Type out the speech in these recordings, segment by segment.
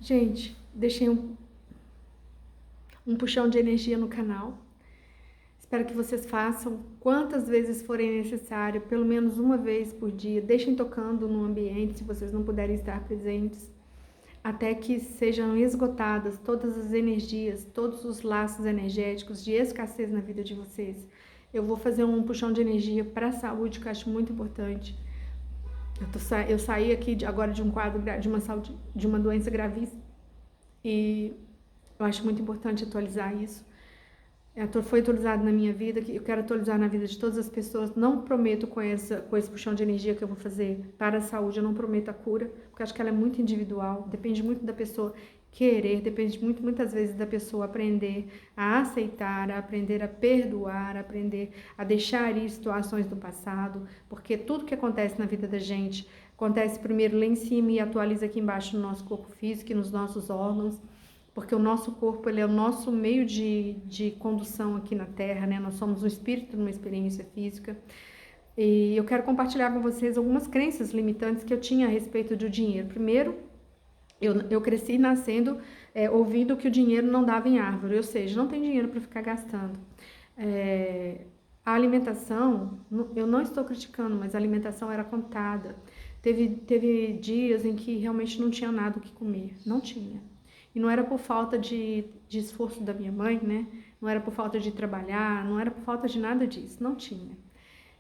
Gente, deixei um puxão de energia no canal. Espero que vocês façam quantas vezes forem necessário, pelo menos uma vez por dia. Deixem tocando no ambiente, se vocês não puderem estar presentes, até que sejam esgotadas todas as energias, todos os laços energéticos de escassez na vida de vocês. Eu vou fazer um puxão de energia para a saúde, que eu acho muito importante. Eu saí aqui agora de um quadro de uma doença gravíssima e eu acho muito importante atualizar isso. Foi atualizado na minha vida, que eu quero atualizar na vida de todas as pessoas. Não prometo com esse puxão de energia que eu vou fazer para a saúde, eu não prometo a cura, porque acho que ela é muito individual, depende muito da pessoa querer, depende muitas vezes da pessoa aprender a aceitar, a aprender a perdoar, a aprender a deixar ir situações do passado, porque tudo que acontece na vida da gente acontece primeiro lá em cima e atualiza aqui embaixo no nosso corpo físico e nos nossos órgãos, porque o nosso corpo ele é o nosso meio de condução aqui na Terra, né? Nós somos um espírito numa experiência física. E eu quero compartilhar com vocês algumas crenças limitantes que eu tinha a respeito do dinheiro. Primeiro, eu cresci nascendo ouvindo que o dinheiro não dava em árvore, ou seja, não tem dinheiro para ficar gastando. A alimentação, eu não estou criticando, mas a alimentação era contada. Teve dias em que realmente não tinha nada o que comer, não tinha. E não era por falta de esforço da minha mãe, né? Não era por falta de trabalhar, não era por falta de nada disso, não tinha.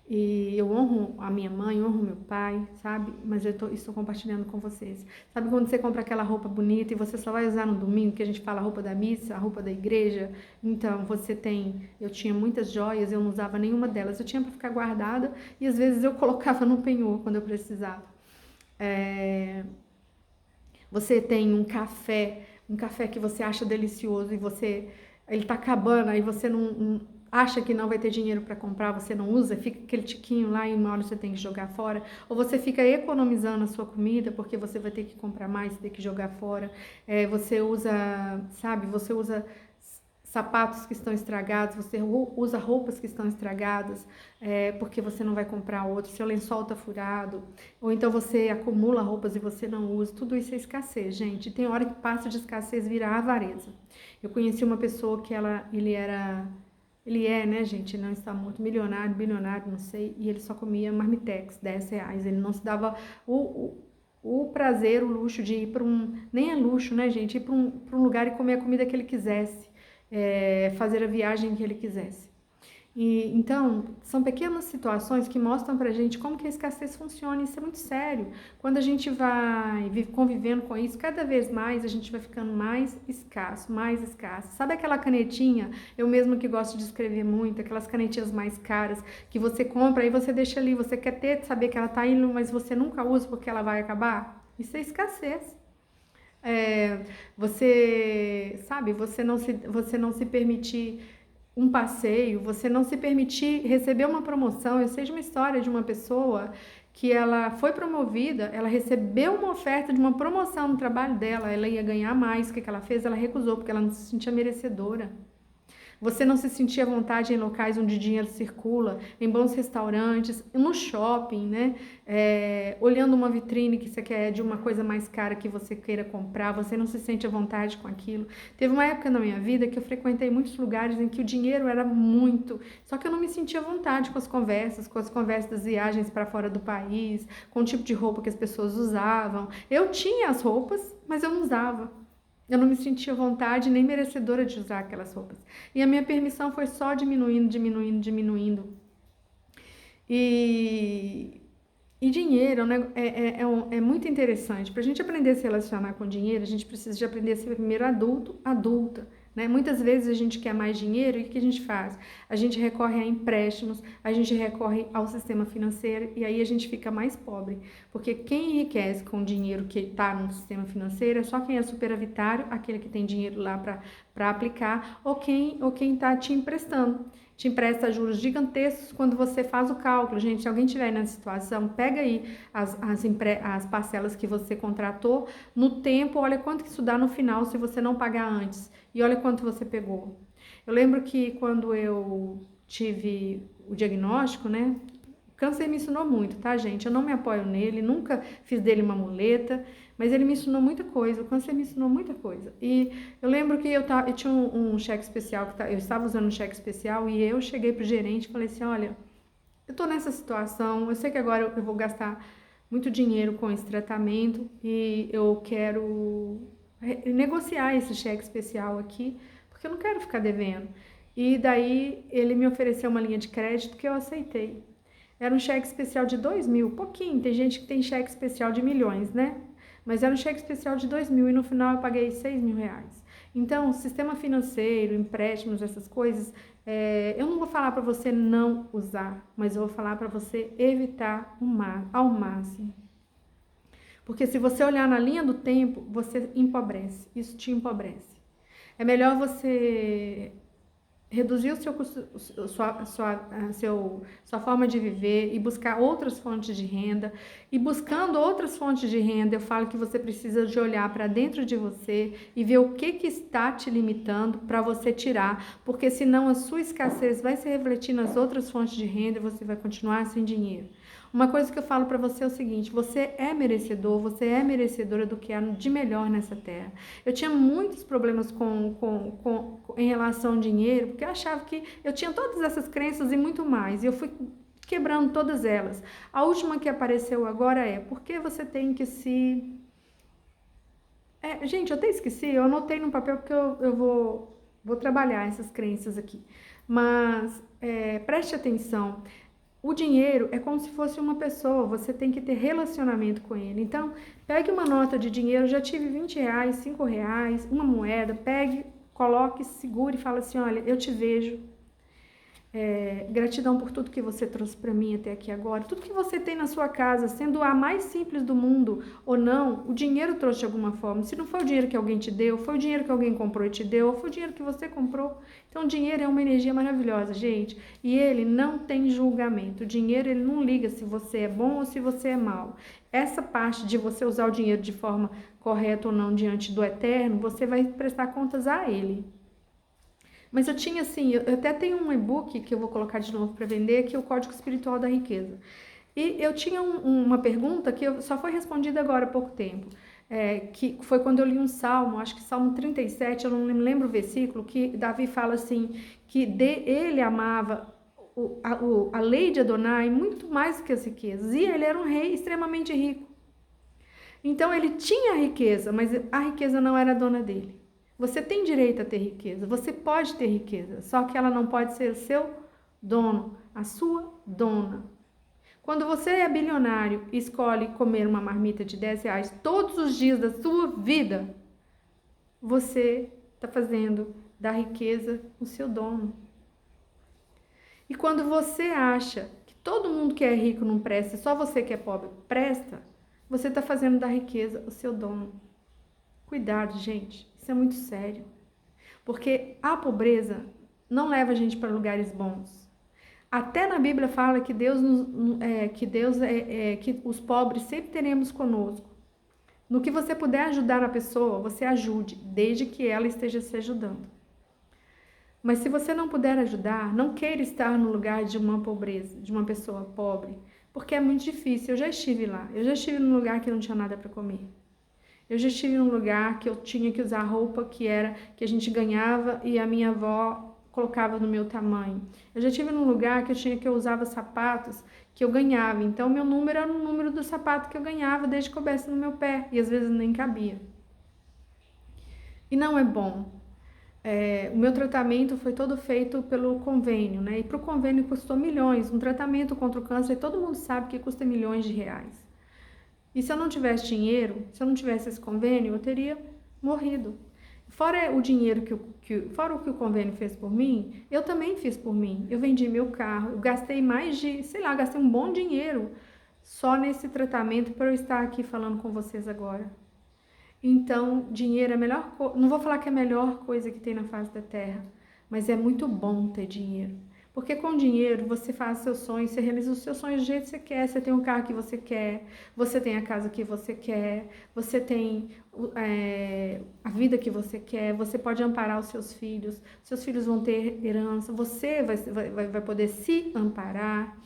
E eu honro a minha mãe, honro meu pai, sabe? Mas eu estou compartilhando com vocês. Sabe quando você compra aquela roupa bonita e você só vai usar no domingo, que a gente fala a roupa da missa, a roupa da igreja? Então, eu tinha muitas joias, eu não usava nenhuma delas. Eu tinha para ficar guardada e às vezes eu colocava no penhor quando eu precisava. Você tem um café que você acha delicioso e ele tá acabando, aí você não acha que não vai ter dinheiro para comprar, você não usa, fica aquele tiquinho lá e uma hora você tem que jogar fora, ou você fica economizando a sua comida porque você vai ter que comprar mais, ter que jogar fora. Você usa sapatos que estão estragados, você usa roupas que estão estragadas, porque você não vai comprar outro, seu lençol tá furado, ou então você acumula roupas e você não usa. Tudo isso é escassez, gente. Tem hora que passa de escassez virar avareza. Eu conheci uma pessoa que ele é, né, gente, não está muito milionário, bilionário, não sei, e ele só comia marmitex, R$10. Ele não se dava o prazer, o luxo de ir para nem é luxo, né, gente, ir para um lugar e comer a comida que ele quisesse. Fazer a viagem que ele quisesse. Então, são pequenas situações que mostram pra gente como que a escassez funciona. Isso é muito sério. Quando a gente vai convivendo com isso, cada vez mais a gente vai ficando mais escasso, mais escasso. Sabe aquela canetinha? Eu mesma que gosto de escrever muito, aquelas canetinhas mais caras que você compra e você deixa ali, você quer saber que ela tá indo, mas você nunca usa porque ela vai acabar? Isso é escassez. Você não se permitir um passeio, você não se permitir receber uma promoção. Eu sei de uma história de uma pessoa que ela foi promovida, ela recebeu uma oferta de uma promoção no trabalho dela, ela ia ganhar mais. O que ela fez? Ela recusou, porque ela não se sentia merecedora. Você não se sentir à vontade em locais onde dinheiro circula, em bons restaurantes, no shopping, né? Olhando uma vitrine que você quer de uma coisa mais cara que você queira comprar, você não se sente à vontade com aquilo. Teve uma época na minha vida que eu frequentei muitos lugares em que o dinheiro era muito, só que eu não me sentia à vontade com as conversas das viagens para fora do país, com o tipo de roupa que as pessoas usavam. Eu tinha as roupas, mas eu não usava. Eu não me sentia à vontade nem merecedora de usar aquelas roupas. E a minha permissão foi só diminuindo, diminuindo, diminuindo. E dinheiro é muito interessante. Para a gente aprender a se relacionar com dinheiro, a gente precisa de aprender a ser primeiro adulta. Né? Muitas vezes a gente quer mais dinheiro e o que a gente faz? A gente recorre a empréstimos, a gente recorre ao sistema financeiro e aí a gente fica mais pobre. Porque quem enriquece com o dinheiro que está no sistema financeiro é só quem é superavitário, aquele que tem dinheiro lá para aplicar, ou quem está te emprestando. Te empresta juros gigantescos quando você faz o cálculo. Gente, se alguém estiver nessa situação, pega aí as parcelas que você contratou no tempo, olha quanto que isso dá no final se você não pagar antes. E olha quanto você pegou. Eu lembro que quando eu tive o diagnóstico, né? O câncer me ensinou muito, tá, gente? Eu não me apoio nele, nunca fiz dele uma muleta, Mas ele me ensinou muita coisa, o câncer me ensinou muita coisa. E eu lembro que eu tinha um cheque especial, eu estava usando um cheque especial e eu cheguei pro gerente e falei assim, olha, eu tô nessa situação, eu sei que agora eu vou gastar muito dinheiro com esse tratamento e eu quero negociar esse cheque especial aqui, porque eu não quero ficar devendo. E daí ele me ofereceu uma linha de crédito que eu aceitei. Era um cheque especial de 2.000, pouquinho, tem gente que tem cheque especial de milhões, né? Mas era um cheque especial de 2.000 e no final eu paguei 6.000 reais. Então, sistema financeiro, empréstimos, essas coisas, eu não vou falar para você não usar, mas eu vou falar para você evitar ao máximo. Porque se você olhar na linha do tempo, você empobrece, isso te empobrece. É melhor você reduzir sua forma de viver e buscar outras fontes de renda. E buscando outras fontes de renda, eu falo que você precisa de olhar para dentro de você e ver o que está te limitando para você tirar, porque senão a sua escassez vai se refletir nas outras fontes de renda e você vai continuar sem dinheiro. Uma coisa que eu falo para você é o seguinte, você é merecedor, você é merecedora do que há de melhor nessa terra. Eu tinha muitos problemas em relação ao dinheiro, porque eu achava que eu tinha todas essas crenças e muito mais, e eu fui quebrando todas elas. A última que apareceu agora é, por que você tem que se... gente, eu até esqueci, eu anotei no papel porque eu vou trabalhar essas crenças aqui. Mas preste atenção. O dinheiro é como se fosse uma pessoa, você tem que ter relacionamento com ele. Então, pegue uma nota de dinheiro, já tive 20 reais, 5 reais, uma moeda, pegue, coloque, segure e fala assim, olha, eu te vejo. Gratidão por tudo que você trouxe para mim até aqui agora. Tudo que você tem na sua casa, sendo a mais simples do mundo ou não, o dinheiro trouxe de alguma forma. Se não foi o dinheiro que alguém te deu, foi o dinheiro que alguém comprou e te deu, ou foi o dinheiro que você comprou. Então, o dinheiro é uma energia maravilhosa, gente. E ele não tem julgamento. O dinheiro, ele não liga se você é bom ou se você é mau. Essa parte de você usar o dinheiro de forma correta ou não diante do eterno, você vai prestar contas a ele. Mas eu tinha assim, eu até tenho um e-book que eu vou colocar de novo para vender, que é o Código Espiritual da Riqueza. E eu tinha uma pergunta que só foi respondida agora há pouco tempo, que foi quando eu li um salmo, acho que Salmo 37, eu não me lembro o versículo, que Davi fala assim, que ele amava a lei de Adonai muito mais do que as riquezas, e ele era um rei extremamente rico. Então ele tinha riqueza, mas a riqueza não era dona dele. Você tem direito a ter riqueza, você pode ter riqueza, só que ela não pode ser o seu dono, a sua dona. Quando você é bilionário e escolhe comer uma marmita de 10 reais todos os dias da sua vida, você está fazendo da riqueza o seu dono. E quando você acha que todo mundo que é rico não presta, só você que é pobre presta, você está fazendo da riqueza o seu dono. Cuidado, gente. Isso é muito sério. Porque a pobreza não leva a gente para lugares bons. Até na Bíblia fala que que os pobres sempre teremos conosco. No que você puder ajudar a pessoa, você ajude, desde que ela esteja se ajudando. Mas se você não puder ajudar, não queira estar no lugar de uma pobreza, de uma pessoa pobre, porque é muito difícil. Eu já estive lá. Eu já estive num lugar que não tinha nada para comer. Eu já estive num lugar que eu tinha que usar roupa que a gente ganhava e a minha avó colocava no meu tamanho. Eu já estive num lugar que eu usava sapatos que eu ganhava. Então, meu número era o número do sapato que eu ganhava desde que coubesse no meu pé. E às vezes nem cabia. E não é bom. O meu tratamento foi todo feito pelo convênio, né? E para o convênio custou milhões. Um tratamento contra o câncer, todo mundo sabe que custa milhões de reais. E se eu não tivesse dinheiro, se eu não tivesse esse convênio, eu teria morrido. Fora o dinheiro fora o que o convênio fez por mim, eu também fiz por mim. Eu vendi meu carro, eu gastei gastei um bom dinheiro só nesse tratamento para eu estar aqui falando com vocês agora. Então, dinheiro é a melhor coisa, não vou falar que é a melhor coisa que tem na face da terra, mas é muito bom ter dinheiro. Porque com dinheiro você faz seus sonhos, você realiza os seus sonhos do jeito que você quer, você tem o carro que você quer, você tem a casa que você quer, você tem a vida que você quer, você pode amparar os seus filhos vão ter herança, você vai poder se amparar.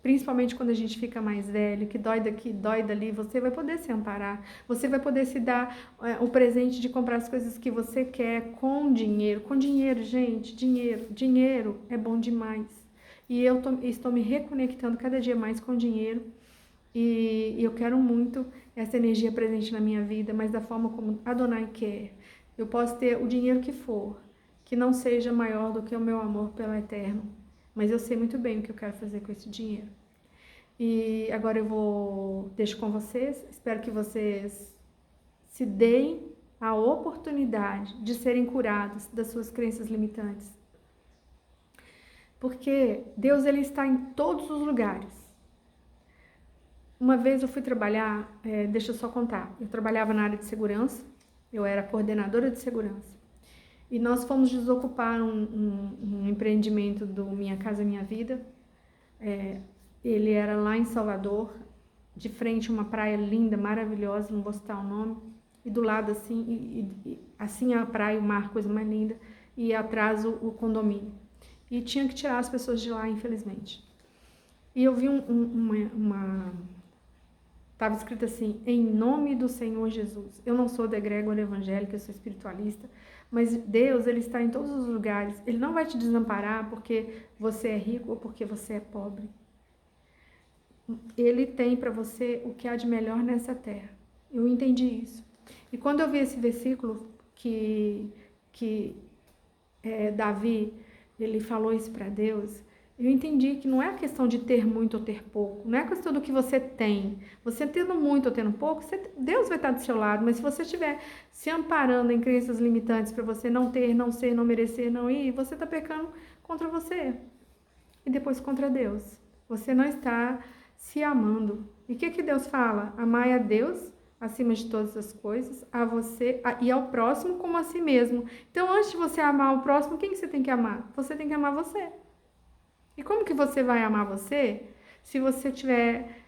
principalmente quando a gente fica mais velho, que dói daqui, dói dali, você vai poder se amparar, você vai poder se dar o presente de comprar as coisas que você quer com dinheiro, gente, dinheiro é bom demais. E eu estou me reconectando cada dia mais com dinheiro e eu quero muito essa energia presente na minha vida, mas da forma como Adonai quer. Eu posso ter o dinheiro que for, que não seja maior do que o meu amor pelo eterno. Mas eu sei muito bem o que eu quero fazer com esse dinheiro. E agora deixo com vocês, espero que vocês se deem a oportunidade de serem curados das suas crenças limitantes. Porque Deus, ele está em todos os lugares. Uma vez eu fui trabalhar, deixa eu só contar, eu trabalhava na área de segurança, eu era coordenadora de segurança. E nós fomos desocupar um empreendimento do Minha Casa Minha Vida. Ele era lá em Salvador, de frente a uma praia linda, maravilhosa, não vou citar o nome. E do lado assim, assim a praia, o mar, coisa mais linda. E atrás o condomínio. E tinha que tirar as pessoas de lá, infelizmente. E eu vi estava escrito assim, em nome do Senhor Jesus. Eu não sou da egrégora evangélica, eu sou espiritualista. Mas Deus, ele está em todos os lugares. Ele não vai te desamparar porque você é rico ou porque você é pobre. Ele tem para você o que há de melhor nessa terra. Eu entendi isso. E quando eu vi esse versículo que Davi, ele falou isso para Deus, eu entendi que não é a questão de ter muito ou ter pouco, não é a questão do que você tem. Você tendo muito ou tendo pouco, Deus vai estar do seu lado, mas se você estiver se amparando em crenças limitantes para você não ter, não ser, não merecer, não ir, você está pecando contra você e depois contra Deus. Você não está se amando. E o que Deus fala? Amai a Deus acima de todas as coisas, a você e ao próximo como a si mesmo. Então, antes de você amar o próximo, quem que você tem que amar? Você tem que amar você. E como que você vai amar você se você estiver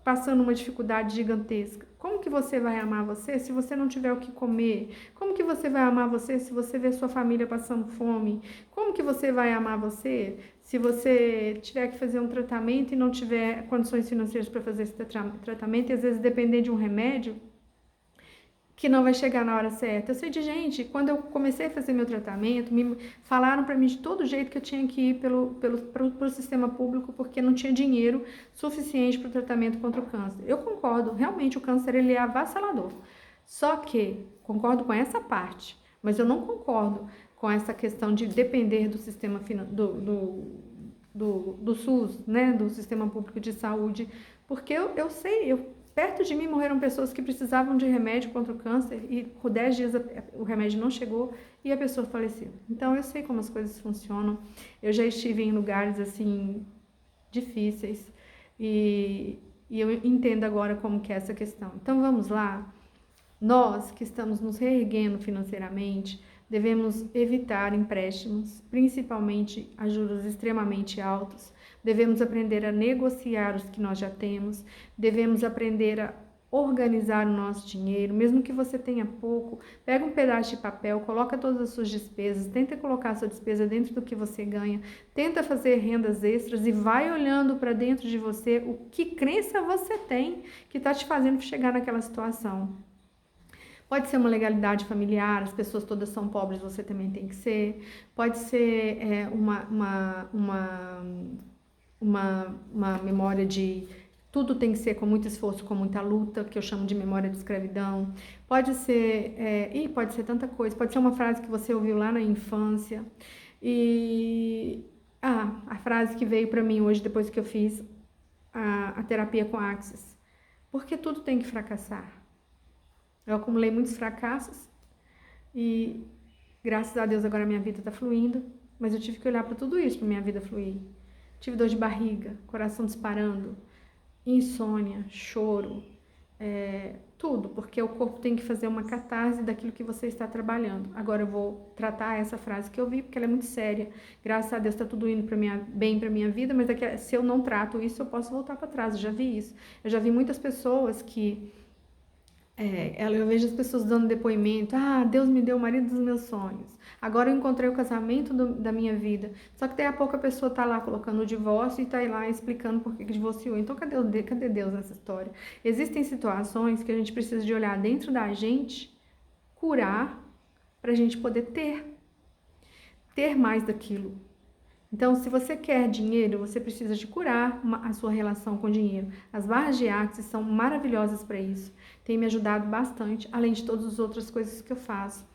passando uma dificuldade gigantesca? Como que você vai amar você se você não tiver o que comer? Como que você vai amar você se você vê sua família passando fome? Como que você vai amar você se você tiver que fazer um tratamento e não tiver condições financeiras para fazer esse tratamento e às vezes depender de um remédio que não vai chegar na hora certa? Eu sei de gente, quando eu comecei a fazer meu tratamento, me falaram para mim de todo jeito que eu tinha que ir pelo sistema público porque não tinha dinheiro suficiente para o tratamento contra o câncer. Eu concordo, realmente o câncer ele é avassalador. Só que, concordo com essa parte, mas eu não concordo com essa questão de depender do sistema do SUS, né, do sistema público de saúde, porque eu sei, perto de mim morreram pessoas que precisavam de remédio contra o câncer e por 10 dias o remédio não chegou e a pessoa faleceu. Então eu sei como as coisas funcionam. Eu já estive em lugares assim difíceis e eu entendo agora como que é essa questão. Então vamos lá. Nós que estamos nos reerguendo financeiramente, devemos evitar empréstimos, principalmente a juros extremamente altos. Devemos aprender a negociar os que nós já temos. Devemos aprender a organizar o nosso dinheiro, mesmo que você tenha pouco. Pega um pedaço de papel, coloca todas as suas despesas, tenta colocar a sua despesa dentro do que você ganha, tenta fazer rendas extras e vai olhando para dentro de você o que crença você tem que está te fazendo chegar naquela situação. Pode ser uma legalidade familiar, as pessoas todas são pobres, você também tem que ser. Pode ser uma memória de tudo tem que ser com muito esforço, com muita luta, que eu chamo de memória de escravidão. Pode ser, pode ser tanta coisa. Pode ser uma frase que você ouviu lá na infância. E a frase que veio para mim hoje, depois que eu fiz a terapia com Axis. Porque tudo tem que fracassar. Eu acumulei muitos fracassos e, graças a Deus, agora minha vida está fluindo, mas eu tive que olhar para tudo isso para minha vida fluir. Tive dor de barriga, coração disparando, insônia, choro, tudo, porque o corpo tem que fazer uma catarse daquilo que você está trabalhando. Agora eu vou tratar essa frase que eu vi, porque ela é muito séria. Graças a Deus está tudo indo bem para minha vida, mas se eu não trato isso, eu posso voltar para trás. Eu já vi isso. Eu já vi muitas pessoas que Eu vejo as pessoas dando depoimento, Deus me deu o marido dos meus sonhos, agora eu encontrei o casamento da minha vida, só que daí a pouco a pessoa tá lá colocando o divórcio e tá lá explicando por que divorciou, então cadê Deus nessa história? Existem situações que a gente precisa de olhar dentro da gente, curar, pra gente poder ter mais daquilo. Então, se você quer dinheiro, você precisa de curar a sua relação com o dinheiro. As barras de Axis são maravilhosas para isso. Tem me ajudado bastante, além de todas as outras coisas que eu faço.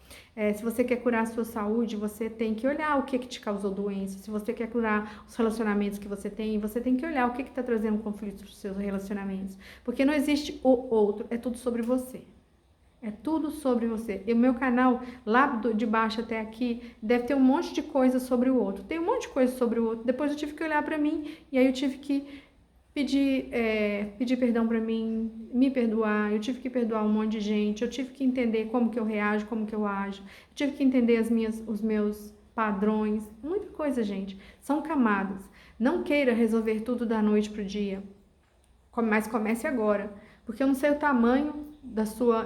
Se você quer curar a sua saúde, você tem que olhar o que te causou doença. Se você quer curar os relacionamentos que você tem que olhar o que está trazendo conflito nos seus relacionamentos. Porque não existe o outro, é tudo sobre você. É tudo sobre você. E o meu canal, lá de baixo até aqui, deve ter um monte de coisa sobre o outro. Tem um monte de coisa sobre o outro. Depois eu tive que olhar pra mim e aí eu tive que pedir perdão pra mim, me perdoar. Eu tive que perdoar um monte de gente. Eu tive que entender como que eu reajo, como que eu ajo. Eu tive que entender os meus padrões. Muita coisa, gente. São camadas. Não queira resolver tudo da noite pro dia. Mas comece agora. Porque eu não sei o tamanho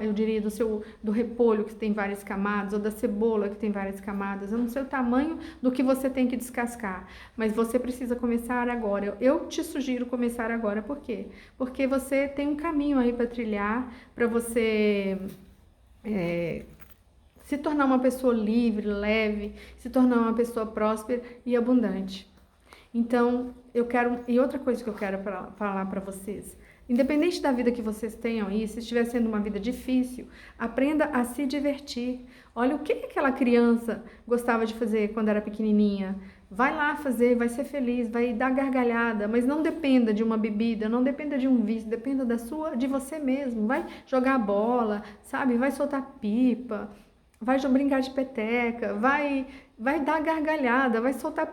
eu diria, do repolho que tem várias camadas, ou da cebola que tem várias camadas. Eu não sei o tamanho do que você tem que descascar, mas você precisa começar agora. Eu te sugiro começar agora. Por quê? Porque você tem um caminho aí para trilhar, para você se tornar uma pessoa livre, leve, se tornar uma pessoa próspera e abundante. Então, e outra coisa que eu quero falar para vocês, independente da vida que vocês tenham aí, se estiver sendo uma vida difícil, aprenda a se divertir. Olha o que aquela criança gostava de fazer quando era pequenininha. Vai lá fazer, vai ser feliz, vai dar gargalhada, mas não dependa de uma bebida, não dependa de um vício, dependa de você mesmo. Vai jogar bola, sabe? Vai soltar pipa, vai brincar de peteca, vai dar gargalhada, vai soltar,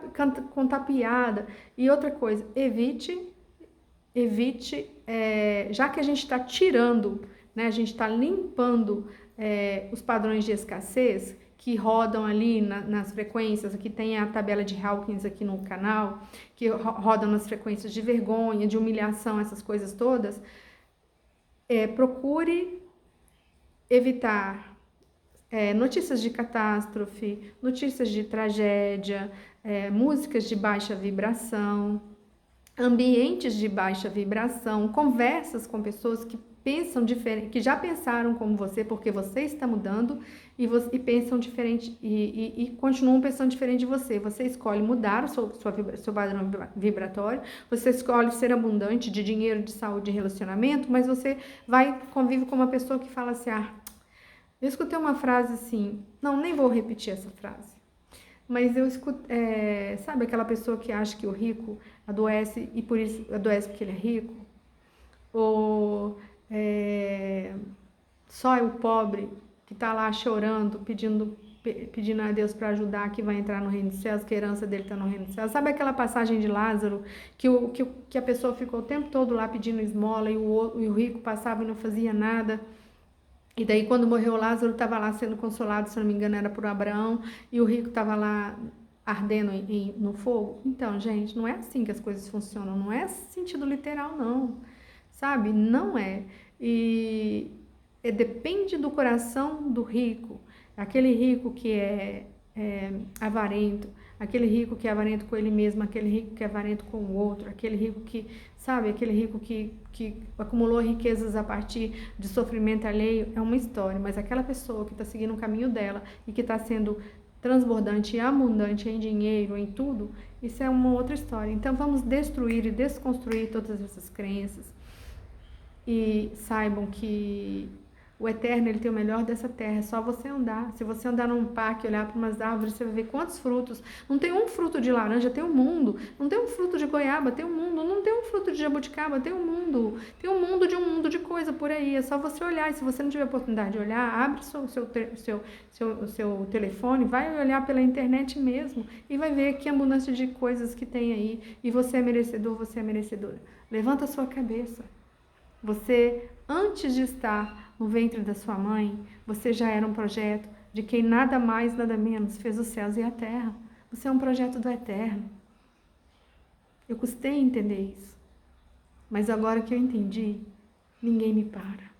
contar piada. E outra coisa, evite, já que a gente está tirando, né, a gente está limpando os padrões de escassez que rodam ali nas frequências, aqui tem a tabela de Hawkins aqui no canal, que rodam nas frequências de vergonha, de humilhação, essas coisas todas. Procure evitar notícias de catástrofe, notícias de tragédia, músicas de baixa vibração, ambientes de baixa vibração, conversas com pessoas que pensam diferente, que já pensaram como você, porque você está mudando e pensam diferente e continuam pensando diferente de você. Você escolhe mudar o seu padrão vibratório, você escolhe ser abundante de dinheiro, de saúde, de relacionamento, mas você convive com uma pessoa que fala assim, eu escutei uma frase assim, não, nem vou repetir essa frase, mas eu escutei, sabe aquela pessoa que acha que o rico adoece e por isso adoece porque ele é rico? Ou só é o pobre que está lá chorando, pedindo a Deus para ajudar, que vai entrar no reino dos céus, que a herança dele está no reino dos céus. Sabe aquela passagem de Lázaro, que a pessoa ficou o tempo todo lá pedindo esmola e o rico passava e não fazia nada? E daí, quando morreu Lázaro, estava lá sendo consolado, se não me engano, era por Abraão, e o rico estava lá ardendo no fogo. Então, gente, não é assim que as coisas funcionam, não é sentido literal, não, sabe? Não é. E depende do coração do rico, aquele rico que é avarento, aquele rico que é avarento com ele mesmo, aquele rico que é avarento com o outro, aquele rico que, sabe, aquele rico que acumulou riquezas a partir de sofrimento alheio, é uma história, mas aquela pessoa que está seguindo o caminho dela e que está sendo transbordante e abundante em dinheiro, em tudo, isso é uma outra história. Então vamos destruir e desconstruir todas essas crenças e saibam que o Eterno, ele tem o melhor dessa terra, é só você andar. Se você andar num parque, olhar para umas árvores, você vai ver quantos frutos. Não tem um fruto de laranja, tem um mundo. Não tem um fruto de goiaba, tem um mundo. Não tem um fruto de jabuticaba, tem um mundo. Tem um mundo de coisa por aí. É só você olhar. E se você não tiver oportunidade de olhar, abre o seu telefone, vai olhar pela internet mesmo e vai ver que abundância de coisas que tem aí. E você é merecedor, você é merecedora. Levanta a sua cabeça. Você, antes de estar no ventre da sua mãe, você já era um projeto de quem nada mais, nada menos fez os céus e a terra. Você é um projeto do Eterno. Eu custei entender isso. Mas agora que eu entendi, ninguém me para.